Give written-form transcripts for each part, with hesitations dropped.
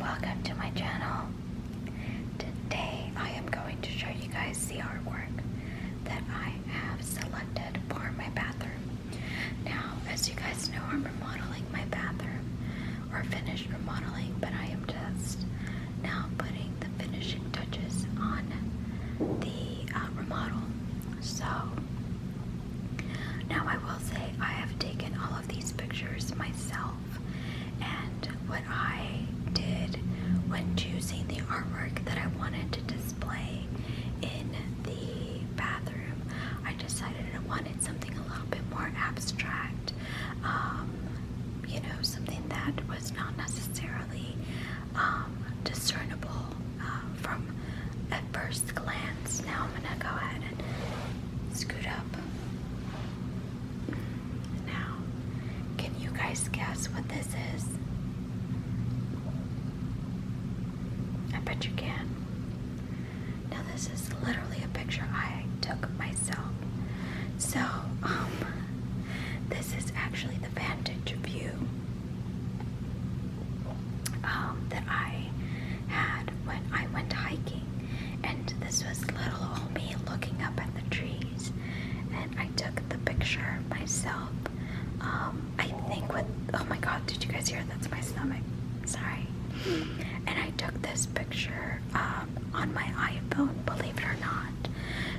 welcome to my channel. Today I am going to show you guys the artwork that I have selected for my bathroom. Now, as you guys know, I'm remodeling my bathroom, or finished remodeling, but I am just now putting the finishing touches on the remodel. So now I will say I have taken all of these pictures myself, and what I did when choosing the artwork that I wanted to display in the bathroom, I decided I wanted something a little bit more abstract, you know, something that was not necessarily discernible from at first glance. Now I'm gonna go ahead and scoot up. Now, can you guys guess what this is? I bet you can. Now this is literally a picture I took myself. So, this is actually the vantage view that I had when I went hiking. And this was little old me looking up at the trees. And I took the picture myself. I think with, oh my god, did you guys hear? That's my stomach. Sorry. And I took this picture on my iPhone, believe it or not.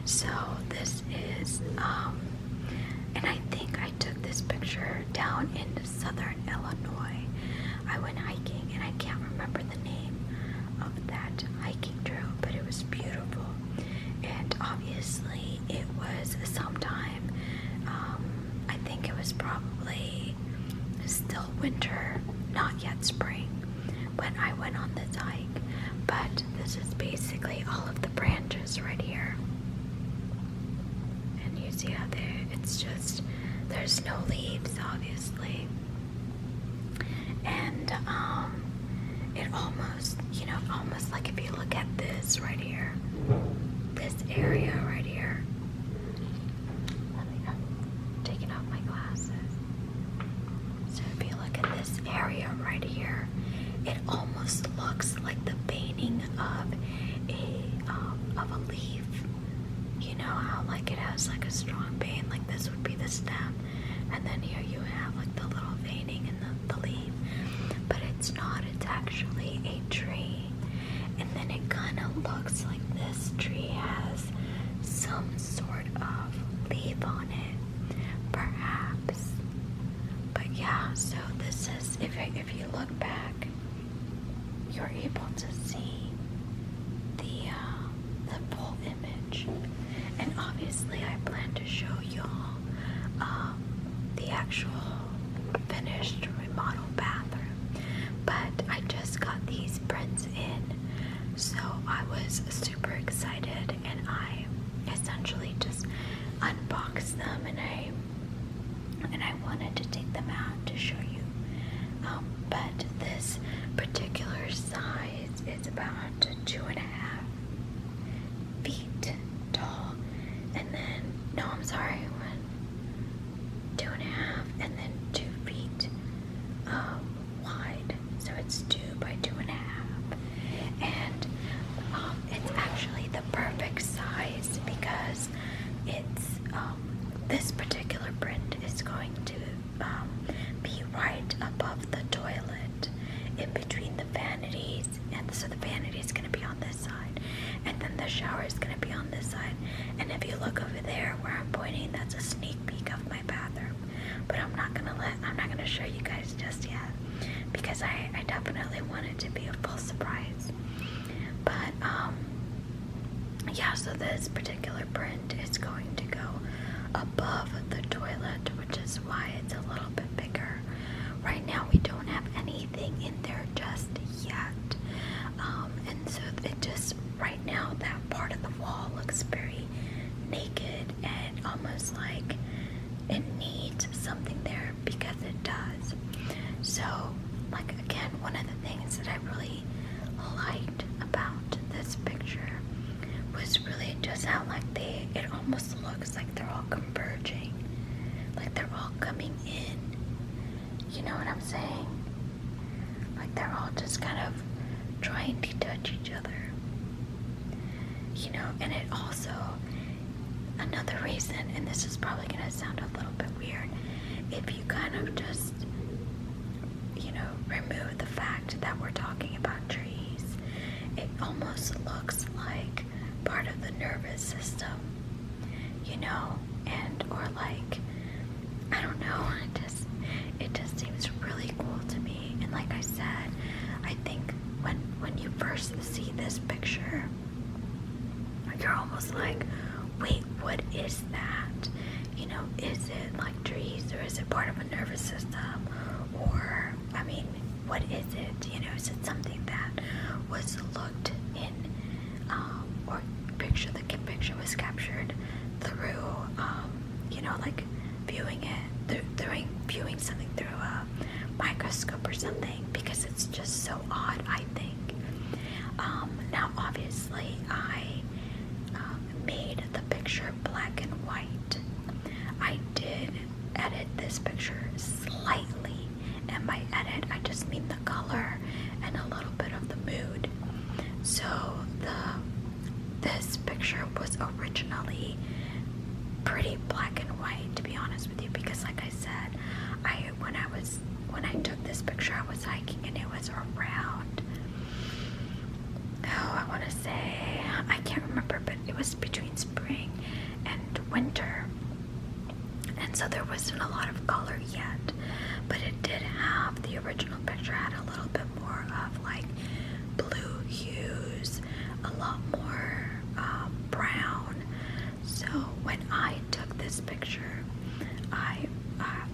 So this is, and I think I took this picture down in southern Illinois. I went hiking, and I can't remember the name of that hiking trail, but it was beautiful. And obviously it was sometime, I think it was probably still winter, not yet spring, when I went on this hike. But this is basically all of the branches right here. And you see how it's just, there's no leaves, obviously. And it almost, you know, almost like if you look at this right here, this area right here. I'm taking off my glasses. So if you look at this area right here, it almost looks like the veining of a leaf. You know how like it has like a strong vein, like this would be the stem, and then here you have like the little veining in the leaf. But it's not, it's actually a tree. And then it kind of looks like this tree has some sort of leaf on it, perhaps. But yeah, so this is, if you look back, you're able to see the full image. And obviously I plan to show y'all the actual finished remodeled bathroom. But I just got these prints in, so I was super excited, and I essentially just unboxed them, and I wanted to take them out to show you. But this particular size is about 2.5 feet tall, and then, no, I'm sorry, 2.5, and then 2 feet wide. So it's 2 by 2.5, and it's actually the perfect size because it's this particular print is going to be right above the toilet, in between the vanities, and so the vanity is going to be on this side, and then the shower is going to be on this side. And if you look over there where I'm pointing, that's a sneak peek of my bathroom. But I'm not gonna show you guys just yet, because I definitely want it to be a full surprise. But yeah, so this particular print is going to go above the toilet, which is why it's a little bit bigger. Right now we don't have anything in there just yet, and so it just, right now that part of the wall looks very naked and almost like it needs something there, because it does. So, like, again, one of the things that I really liked about this picture was really just how, like, it almost looks like they're all converging, like they're all coming in. You know what I'm saying? Like they're all just kind of trying to touch each other. You know, and it also, another reason, and this is probably going to sound a little bit weird, if you kind of just, you know, remove the fact that we're talking about trees, it almost looks like part of the nervous system, you know, and, or like, I don't know, it just seems really cool to me. And like I said, I think when you first see this picture, you're almost like, wait, what is that? You know, is it like trees, or is it part of a nervous system? Or, I mean, what is it? You know, is it something that was looked in, or the picture was captured through, you know, like viewing it, viewing something through a microscope or something, because it's just so odd, I think. Now, obviously, I made the picture black and white. I did edit this picture slightly, and by edit, I just mean the color and a little bit of the mood. So this picture was originally pretty black and white, to be honest with you, because like I said, when I took this picture, I was hiking, and it was around, I want to say, I can't remember, but it was between spring and winter, and so there wasn't a lot of color yet, but it did have, the original picture had a little bit more of like blue hues, a lot more brown. So when I took this picture, I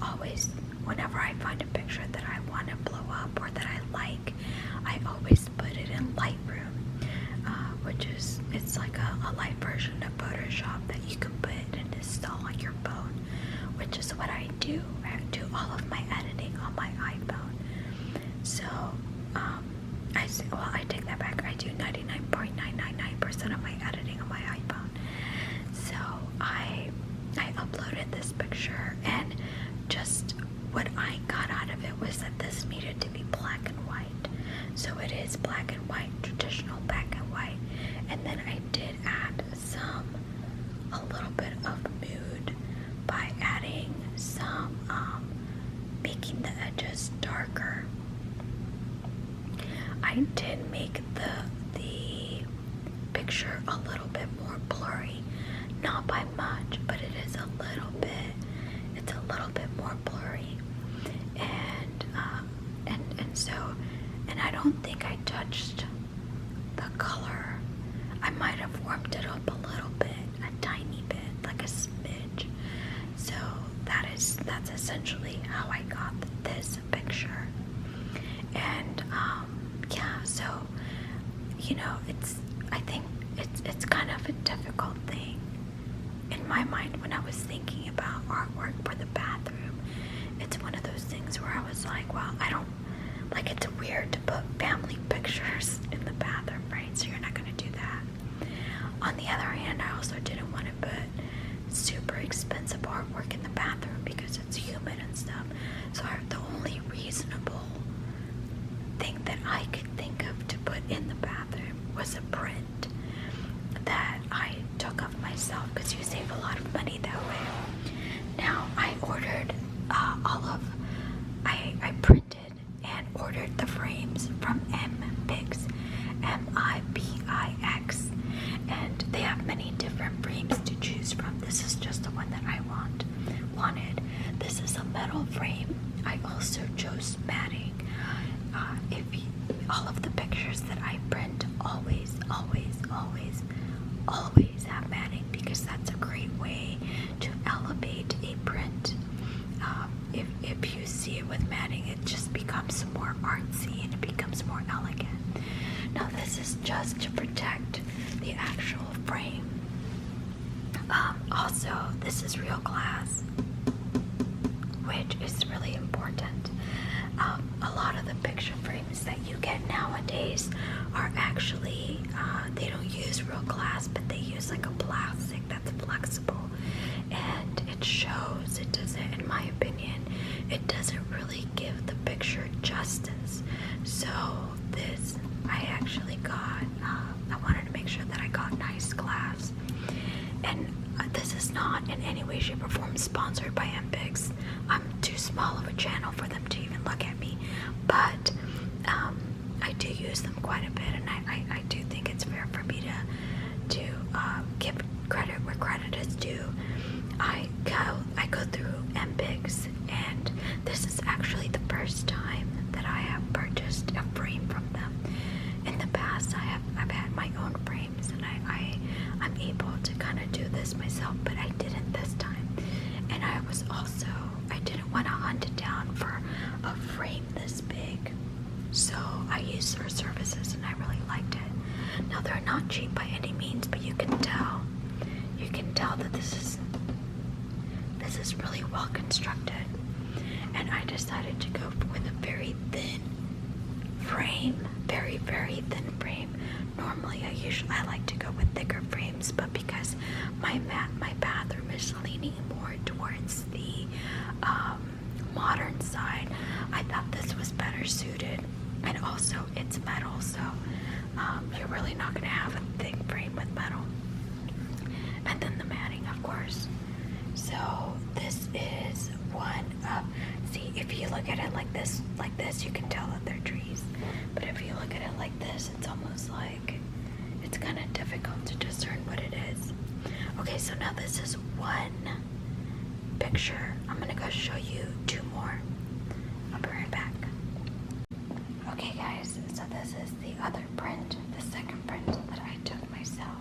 always, whenever I find a picture that I want to blow up or that I like, I always put it in Lightroom, which is, it's like a light version of Photoshop that you can put and install on your phone, which is what I do. I do all of my editing on my iPhone. So, I take that back. I do 99.999% of my editing on my iPhone. So I uploaded this picture, and just what I got out of it was that this needed to be black and white. So it is black and white, traditional black and white. And then I did add a little bit of mood by adding some, making the edges darker. I did make the picture a little bit more blurry, not by much, but it is a little bit. It's a little bit more blurry, and so, and I don't think I touched the color. I might have warmed it up a little bit, a tiny bit, like a smidge. So that's essentially how I got this picture. And yeah, so, you know, I think it's kind of a difficult thing in my mind when I was thinking about artwork for the bathroom. It's one of those things where I was like, well, I don't, like, it's weird to put family pictures in the bathroom, right? So you're not going to do that. On the other hand, I also didn't want to put super expensive artwork in the bathroom because it's humid and stuff. So the only reasonable thing that I could think of to put in the bathroom was a print that I took of myself, because you save a lot of money that way. Now, I ordered I printed and ordered the frames from MPix, MIPIX, and they have many different frames to choose from. This is just the one that I wanted. This is a metal frame. I also chose matting. All of the pictures that I print always have matting, because that's a great way to elevate a print. If you see it with matting, it just becomes more artsy and it becomes more elegant. Now, this is just to protect the actual frame. Also, this is real glass, which is really important. A lot of the picture frames that you get nowadays are actually, they don't use real glass, but they use like a plastic that's flexible, and it shows. It doesn't, in my opinion, it doesn't really give the picture justice. So this, I shape, or form sponsored by MPix. I'm too small of a channel for them to even look at me, but I do use them quite a bit, and I do think it's fair for me to give credit where credit is due. I go through MPix, and this is actually the first time that I have purchased a frame from them. In the past, I've had my own frames, and I'm able to kind of do this myself, but I didn't this time. And I didn't want to hunt it down for a frame this big, so I used their services, and I really liked it. Now, they're not cheap by any means, but you can tell that this is really well constructed. And I decided to go with a very thin frame, very, very thin frame. Normally, I like to go with thicker frames, but because my bathroom is leaning more towards the modern side, I thought this was better suited. And also, it's metal, so you're really not going to have a thick frame with metal. And then the matting, of course. So this is one of, see, if you look at it like this, you can tell that they're trees. But if you look at it like this, it's almost like, it's kind of difficult to discern what it is. Okay, so now this is one picture. I'm gonna go show you two more. I'll be right back. Okay guys, so this is the other print, the second print that I took myself.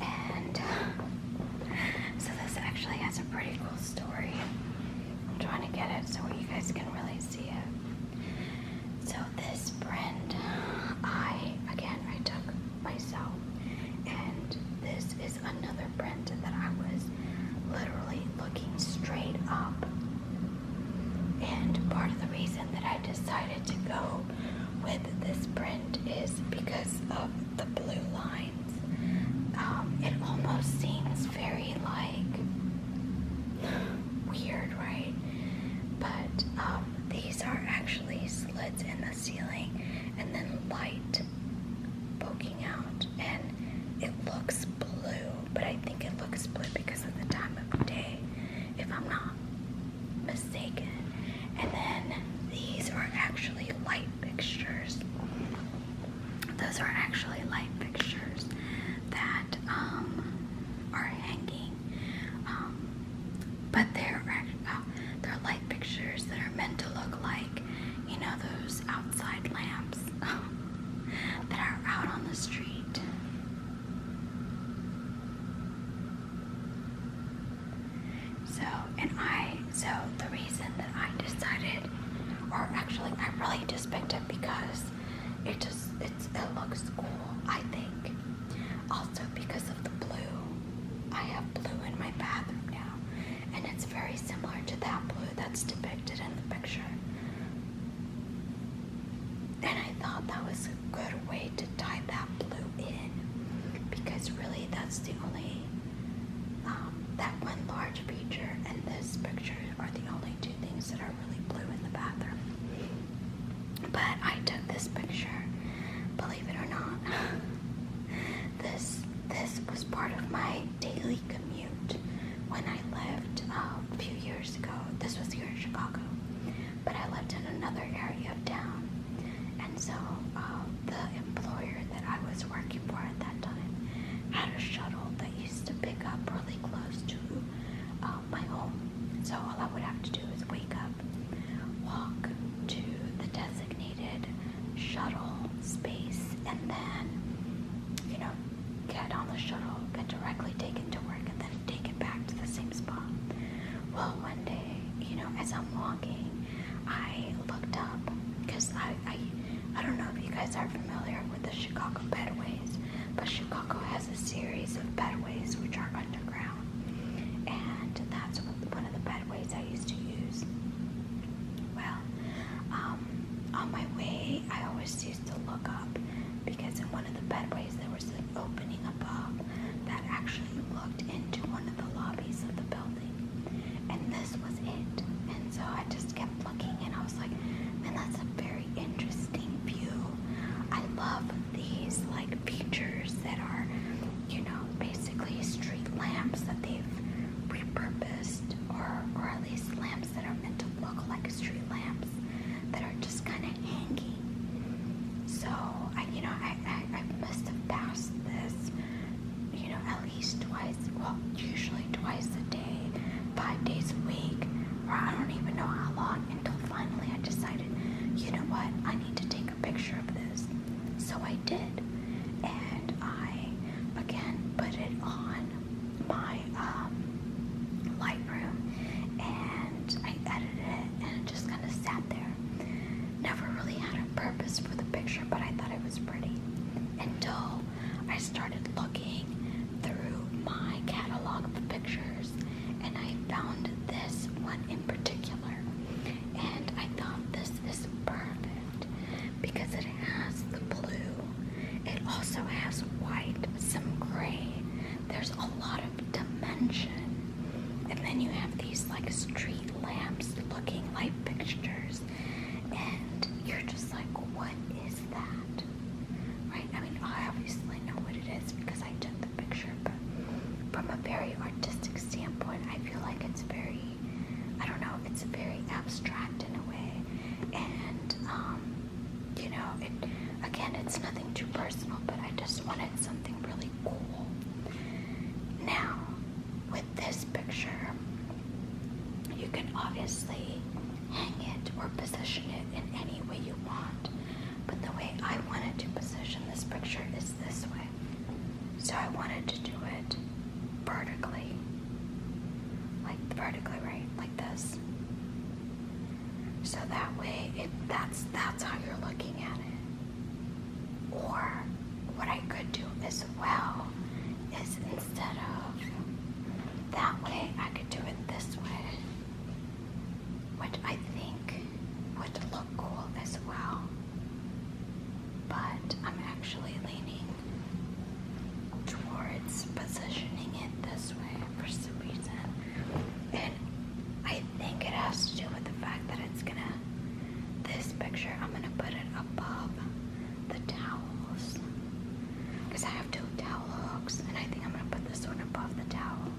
And so this actually has a pretty cool story. I'm trying to get it so you guys can really see it. So this print, I took myself, and this is another print that I was literally looking straight up. And part of the reason that I decided to go with this print is because of the blue lines. It almost seems very weird, right? But these are actually slits in the ceiling and then light poking out, and it looks blue, but I think it looks blue because of the time of day, if I'm not mistaken. And then these are actually light fixtures. Those are actually light fixtures that are hanging, but they're light fixtures that are meant to look like, those outside lamps that are out on the street. So the reason that I decided, or actually I really just picked it because it looks cool, I think. Also because of the blue. I have blue in my bathroom now, and it's very similar to that blue that's depicted in the picture. And I thought that was a good way to tie that blue in, because really that's the only, that one large feature and this picture are the only two things that are really blue in the bathroom. But I took this picture, believe it or not, this was part of my daily commute when I lived a few years ago. This was here in Chicago, but I lived in another area of town. And so the employer that I was working for at that time had a shuttle that used to pick up really close to my home. So all I would have to do is wake up, walk to the designated shuttle space, and then, get on the shuttle, get directly taken to work, and then take it back to the same spot. Well, one day, as I'm walking, I looked up, because I don't know if you guys are familiar with the Chicago bedways, but Chicago has a series of bedways which are underground, and that's one of the bedways I used to use. Well, on my way, I always used to look up, because in one of the bedways there was an opening above that actually looked into one of the lobbies of the building, and this was it. And so I just kept looking, and I was like, man, that's a very interesting view. I love these features that are, basically street least twice, well, usually twice a day, 5 days a week, or I don't even know how long, until finally I decided, you know what, I need to take a picture of this. So I did, and I, again, put it on my Lightroom, and I edited it, and it just kind of sat there. Never really had a purpose for the picture, but I thought it was pretty, until I started looking through my catalog of pictures, and I found this one in particular, and I thought this is perfect because it has the blue, it also has white, some gray, there's a lot of dimension, and then you have these like street lamps looking like fixtures, and you're just like, what is that? Right? I mean, I obviously know what it is because I took the picture, but from a very artistic standpoint, I feel like it's very, I don't know, it's very abstract in a way, and you know, it, again, it's nothing too personal, but I just wanted something really cool. Now, with this picture, you can obviously hang it or position it in any way you want, but the way I wanted to position this picture is this way. So I wanted to do it vertically, right, like this. So that way, that's how you're looking at it. Or what I could do as well is, instead of that way, I could do it this way, which I think would look cool as well. But I'm actually leaning towards positioning it this way for some reason. And I think it has to do with the fact that it's gonna, this picture, I'm gonna put it above the towels, because I have 2 towel hooks, and I think I'm gonna put this one above the towel.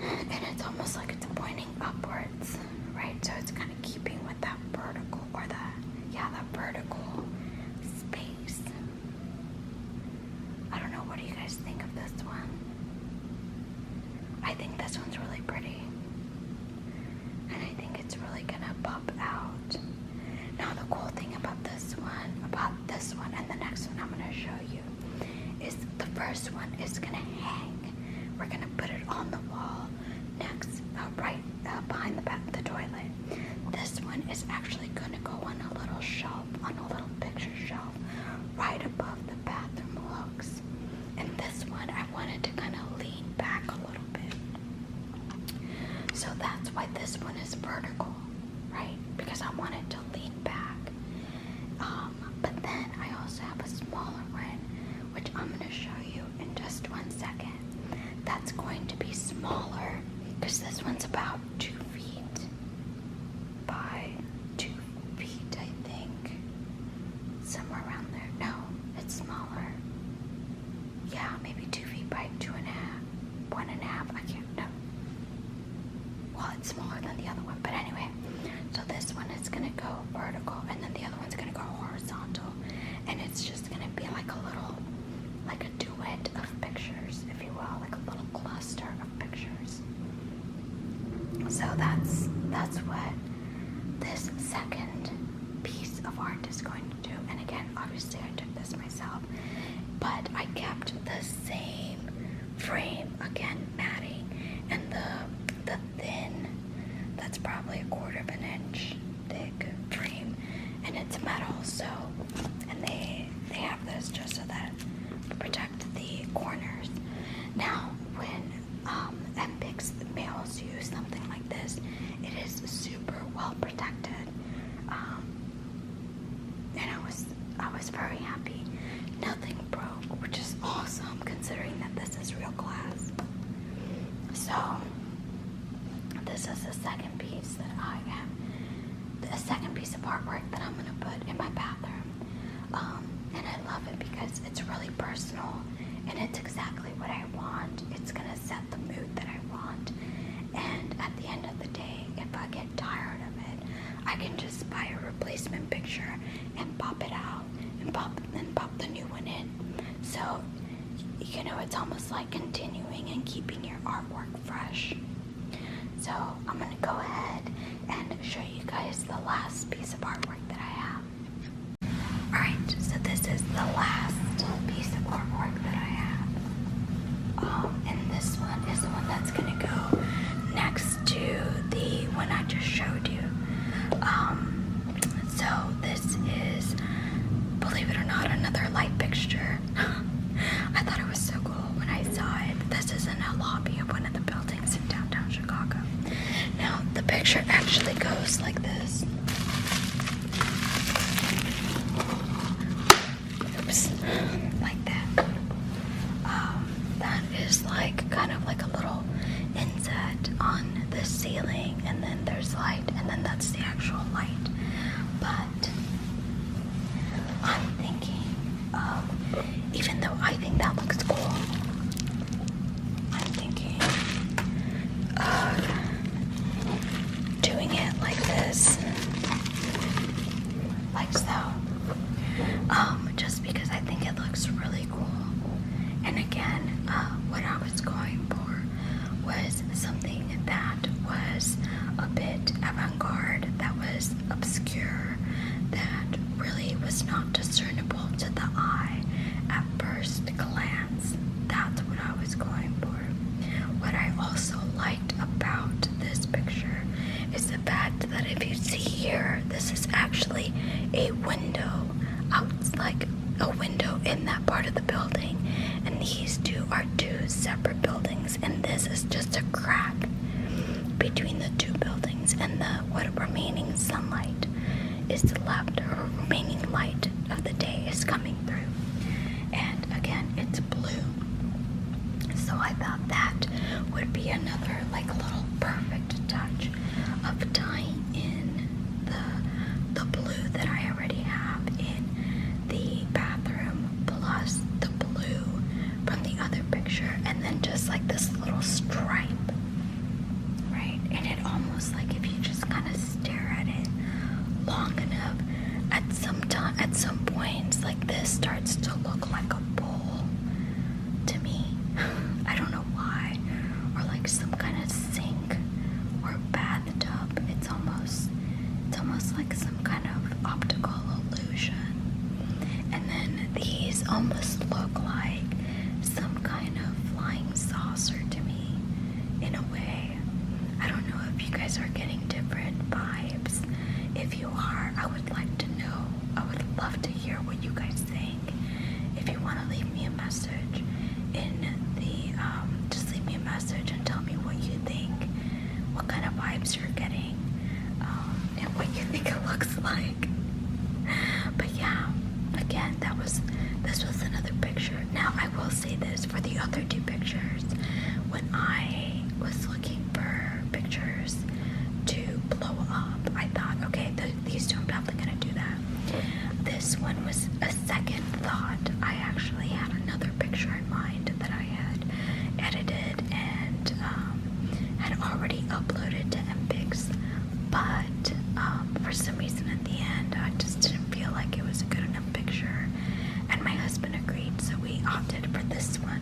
And it's almost like it's pointing upwards, right? So it's kind of keeping with that vertical, or that vertical space. I don't know, what do you guys think of this one? I think this one's really pretty, and I think it's really gonna pop out. Now the cool thing about this one and the next one I'm gonna show you is the first one is gonna hang. We're gonna put it on the wall next, right behind the toilet. This one is actually gonna go on a little shelf, on a little picture shelf, right above the bathroom hooks. And this one, I wanted to kind of lean back a little bit. So that's why this one is vertical, right? Because I wanted to lean back. But then I also have a smaller one, which I'm going to show you in just 1 second. That's going to be smaller, because this one's about 2 feet by 2 feet, I think. Somewhere around there. No, it's smaller. Yeah, maybe 2 feet by 2.5. 1.5, I can't know. Well, it's smaller than the other one, but anyway. So this one is gonna go vertical, and then the other one's gonna go horizontal. And it's just gonna be like a little, like a duet of pictures, if you will, like a little cluster of pictures. So that's what this second piece of art is going to do. And again, obviously I took this myself, but I kept the same frame, again, matting, and the thin, that's probably 1/4 inch thick frame, and it's metal, so, and they have this just so that protect the corners. Now, when MPIX males use something like this, it is super well protected, and I was very happy. Nothing broke, which is awesome considering that this is real glass. So this is the second piece that the second piece of artwork that I'm gonna put in my bathroom. And I love it because it's really personal, and it's exactly what I want. It's gonna set the mood that I want. And at the end of the day, if I get tired of it, I can just buy a replacement picture and pop it out and pop the new one in. So you know, it's almost like continuing and keeping your artwork fresh. So I'm gonna go ahead and show you guys the last piece of artwork that I have. Alright, so this is the last piece of artwork that I have. And this one is the one that's gonna go next to the one I just showed you. So this is, believe it or not, another light fixture. I thought it was so cool when I saw it. This is in a lobby of one of the buildings in downtown Chicago. Now, the picture actually goes like this. Oops, like that. That is like kind of like a little inset on the ceiling, and then there's light, and then that's the actual light. But I'm thinking of, even though I think that looks cool, I'm thinking of doing it like this, like so. Just because I think it looks really cool. And again, what I was going for was something that was a bit avant-garde, that was obscure, that really was not discernible to the eye at first glance. That's what I was going for. What I also liked about this picture is the fact that if you see here, this is actually a window out, like a window in that part of the building, and these two are two separate buildings, and this is just a crack between the two buildings, and the what remaining sunlight is left, or remaining light of the day is coming through. And again, it's blue, so I thought that would be another like little perfect touch of tying in the blue that I already have in the bathroom, plus the blue from the other picture, and then just like this little stripe, right? And it almost like, if you just kind of stare at it long enough, at some points, like this starts to look like a bowl to me. I don't know why, or like some kind of sink or bathtub. It's almost like some kind of optical illusion. And then these almost look like some kind of flying saucer to me, in a way. I don't know if you guys are getting different vibes. If you are, I would like to know. I would love to hear what you guys think. If you want to leave me a message just leave me a message and tell me what you think, what kind of vibes you're getting, and what you think it looks like. But yeah, again, this was another picture. Now, I will say this, for the other two pictures, when I was looking for pictures to blow up, I thought, okay, these two, I'm definitely gonna do that. This one was a second thought. I actually had another picture in mind that I had edited and had already uploaded to MPix, but for some reason at the end, I just didn't feel like it was a good enough picture, and my husband agreed, so we opted for this one.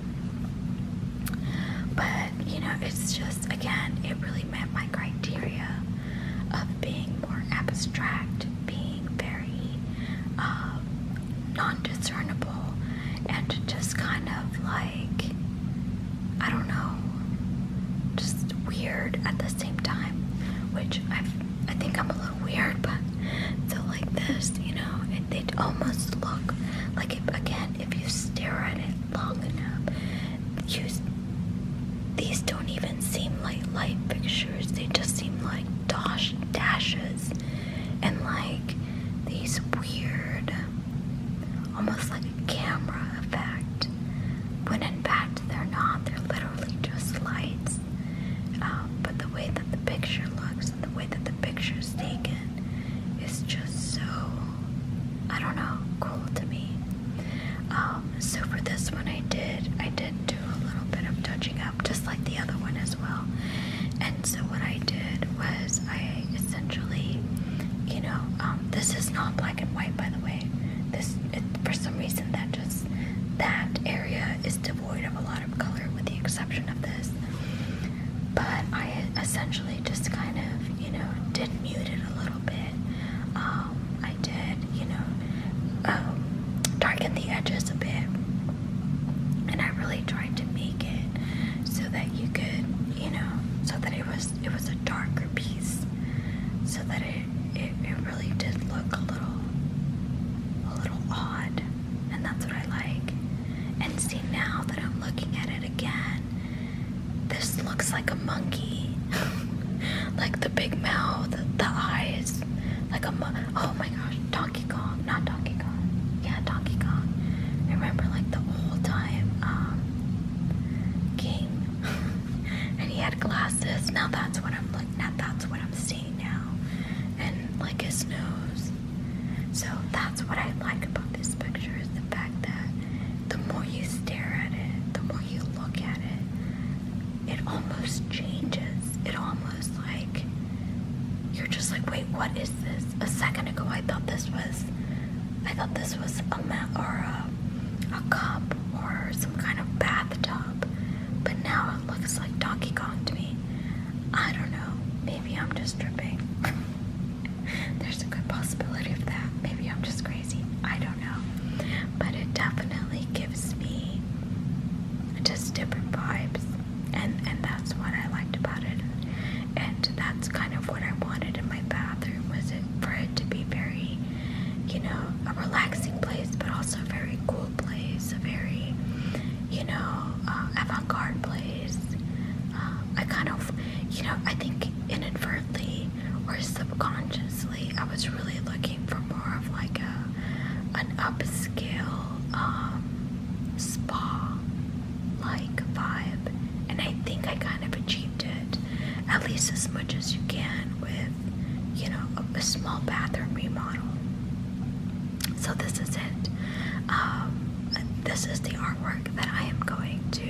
But, you know, it's just, again, it really met my criteria of being more abstract, being very non-discernible, and just kind of like, I don't know, just weird at the same time, which I think I'm a little weird, but so like this, you know, they almost look like, if you stare at it long enough, these don't even seem like light fixtures. They just seem like dashes and like snows. So that's what I like about this picture, is the fact that the more you stare at it, the more you look at it, it almost changes. It almost like, you're just like, wait, what is this? A second ago I thought this was a mat or a cup or some kind of bathtub, but now it looks like Donkey Kong to me. I don't know, maybe I'm just tripping. There's a good possibility of that. Maybe I'm just crazy. I don't know. But it definitely gives me just different vibes. And that's what I liked about it. And that's kind of what I wanted in my bathroom, was it for it to be very, you know, a relaxing place, but also a very cool place, a very, you know, avant-garde place. I kind of, you know, I think inadvertently or subconsciously, I was really looking for more of like an upscale spa like vibe, and I think I kind of achieved it, at least as much as you can with, you know, a small bathroom remodel. So this is it. This is the artwork that I am going to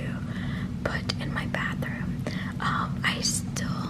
put in my bathroom. I still